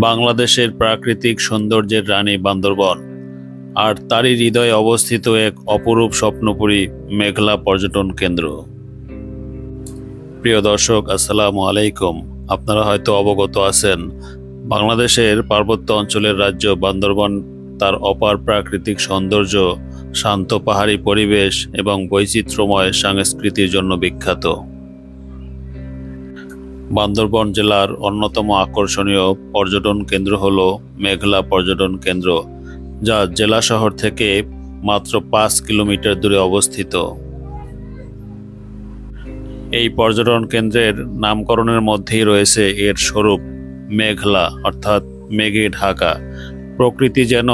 বাংলাদেশের প্রাকৃতিক সৌন্দর্যের রানী বান্দরবন আর তারই হৃদয়ে অবস্থিত এক অপরূপ স্বপ্নপুরী মেঘলা পর্যটন কেন্দ্র। প্রিয় দর্শক, আসসালামু আলাইকুম। আপনারা হয়তো অবগত আছেন, বাংলাদেশের পার্বত্য অঞ্চলের রাজ্য বান্দরবন তার অপার প্রাকৃতিক সৌন্দর্য, শান্ত পাহাড়ি পরিবেশ এবং বৈচিত্র্যময় সংস্কৃতির জন্য বিখ্যাত। বান্দরবন জেলার অন্যতম আকর্ষণীয় পর্যটন কেন্দ্র হল মেঘলা পর্যটন কেন্দ্র, যা জেলা শহর থেকে মাত্র 5 কিলোমিটার দূরে অবস্থিত। এই পর্যটন কেন্দ্রের নামকরণের মধ্যেই রয়েছে এর স্বরূপ মেঘলা, অর্থাৎ মেঘে ঢাকা। প্রকৃতি যেন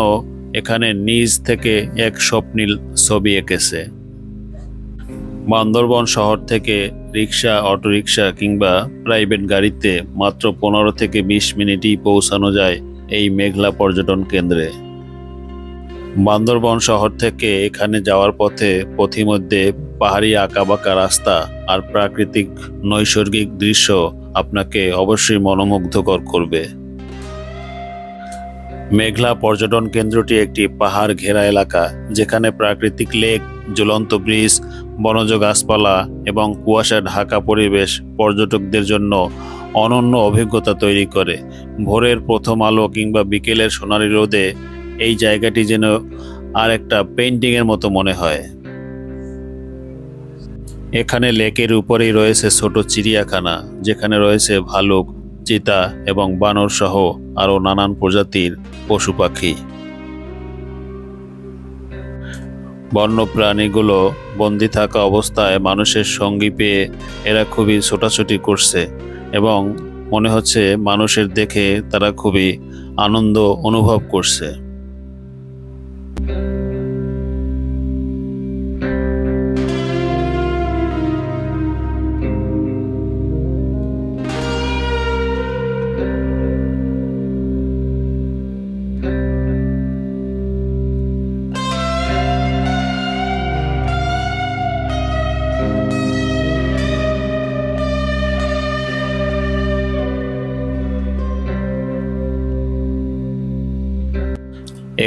এখানে নিজ থেকে এক স্বপ্নীল ছবি এঁকেছে। বান্দরবন শহর থেকে রিক্সা, অটোরিক্সা কিংবা প্রাইভেট গাড়িতে মাত্র 15 থেকে 20 মিনিটই পৌঁছানো যায় এই মেঘলা পর্যটন কেন্দ্রে। বান্দরবন শহর থেকে এখানে যাওয়ার পথে পথিমধ্যে পাহাড়ি আঁকাবাঁকা রাস্তা আর প্রাকৃতিক নৈসর্গিক দৃশ্য আপনাকে অবশ্যই মনোমুগ্ধকর করবে। মেঘলা পর্যটন কেন্দ্রটি একটি পাহাড় ঘেরা এলাকা, যেখানে প্রাকৃতিক লেক, ঝুলন্ত ব্রিজ, বনজ গাছপালা এবং কুয়াশা ঢাকা পরিবেশ পর্যটকদের জন্য অনন্য অভিজ্ঞতা তৈরি করে। ভোরের প্রথম আলো কিংবা বিকেলের সোনালি রোদে এই জায়গাটি যেন আর একটা পেইন্টিংয়ের মতো মনে হয়। এখানে লেকের উপরেই রয়েছে ছোট চিড়িয়াখানা, যেখানে রয়েছে ভালুক, চিতা এবং বানর সহ আরও নানান প্রজাতির পশু পাখি। বন্য প্রাণীগুলো বন্দি থাকা অবস্থায় মানুষের সঙ্গী পেয়ে এরা খুবই ছোটাছুটি করছে এবং মনে হচ্ছে মানুষের দেখে তারা খুবই আনন্দ অনুভব করছে।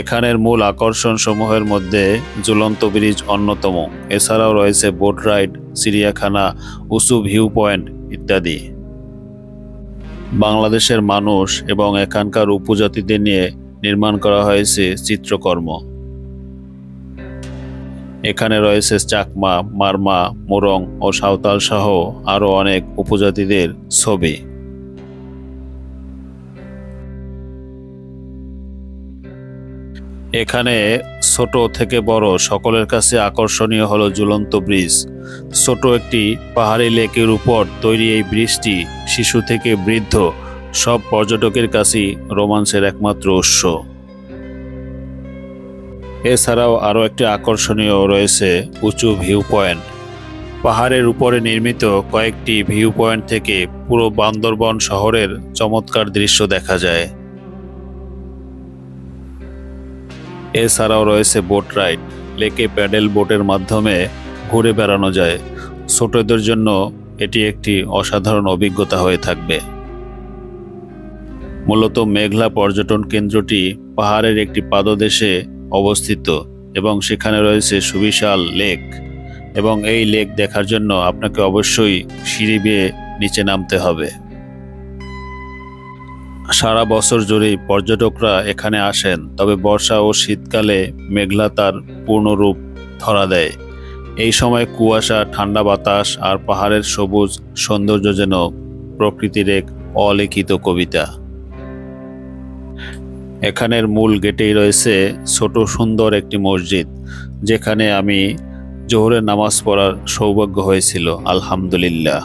এখানের মূল আকর্ষণ সমূহের মধ্যে ঝুলন্ত ব্রিজ অন্যতম। এছাড়াও রয়েছে বোট রাইড, চিড়িয়াখানা, উঁচু ভিউ পয়েন্ট ইত্যাদি। বাংলাদেশের মানুষ এবং এখানকার উপজাতিদের নিয়ে নির্মাণ করা হয়েছে চিত্রকর্ম। এখানে রয়েছে চাকমা, মারমা, মোরং ও সাঁওতাল সহ আরও অনেক উপজাতিদের ছবি। এখানে ছোট থেকে বড় সকলের কাছে আকর্ষণীয় হলো ঝুলন্ত ব্রিজ। ছোট একটি পাহাড়ি লেকের উপর তৈরি এই ব্রিজটি শিশু থেকে বৃদ্ধ সব পর্যটকের কাছেই রোমাঞ্চের একমাত্র উৎস। এছাড়াও আরও একটি আকর্ষণীয় রয়েছে উঁচু ভিউ পয়েন্ট। পাহাড়ের উপরে নির্মিত কয়েকটি ভিউ পয়েন্ট থেকে পুরো বান্দরবন শহরের চমৎকার দৃশ্য দেখা যায়। এছাড়াও রয়েছে বোট রাইড। লেকে প্যাডেল বোটের মাধ্যমে ঘুরে বেড়ানো যায়। ছোটদের জন্য এটি একটি অসাধারণ অভিজ্ঞতা হয়ে থাকবে। মূলত মেঘলা পর্যটন কেন্দ্রটি পাহাড়ের একটি পাদদেশে অবস্থিত এবং সেখানে রয়েছে সুবিশাল লেক, এবং এই লেক দেখার জন্য আপনাকে অবশ্যই সিঁড়ি বেয়ে নিচে নামতে হবে। সারা বছর জুড়েই পর্যটকরা এখানে আসেন, তবে বর্ষা ও শীতকালে মেঘলা তার পূর্ণরূপ ধরা দেয়। এই সময় কুয়াশা, ঠান্ডা বাতাস আর পাহাড়ের সবুজ সৌন্দর্য যেন প্রকৃতির এক অলিখিত কবিতা। এখানের মূল গেটেই রয়েছে ছোট সুন্দর একটি মসজিদ, যেখানে আমি জোহরের নামাজ পড়ার সৌভাগ্য হয়েছিল, আলহামদুলিল্লাহ।